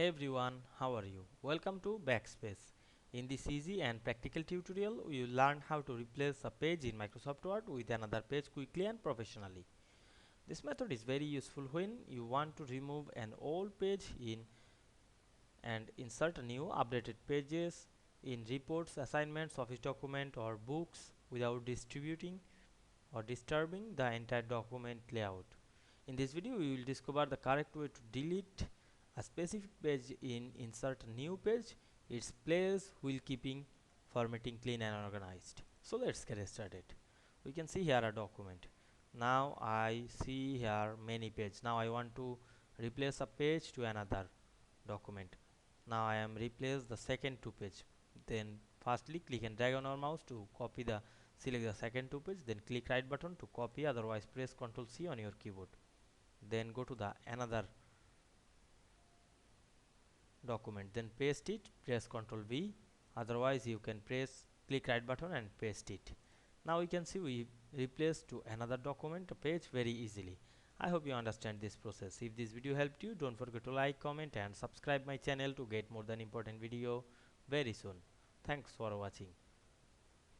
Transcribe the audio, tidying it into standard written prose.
Hey everyone, how are you? Welcome to Backspace. In this easy and practical tutorial, we will learn how to replace a page in Microsoft Word with another page quickly and professionally. This method is very useful when you want to remove an old page and insert new updated pages in reports, assignments, office document or books without distributing or disturbing the entire document layout. In this video, we will discover the correct way to delete a specific page in insert a new page, its place while keeping formatting clean and organized. So let's get started. We can see here a document. Now I see here many pages. Now I want to replace a page to another document. Now I am replace the second two page. Then firstly click and drag on our mouse to copy the select the second two page, then click right button to copy, otherwise press Ctrl C on your keyboard. Then go to the another document, then paste it, press Ctrl V, otherwise you can press click right button and paste it. Now we can see we replace to another document page very easily. I hope you understand this process. If this video helped you, don't forget to like, comment and subscribe my channel to get more than important video very soon. Thanks for watching.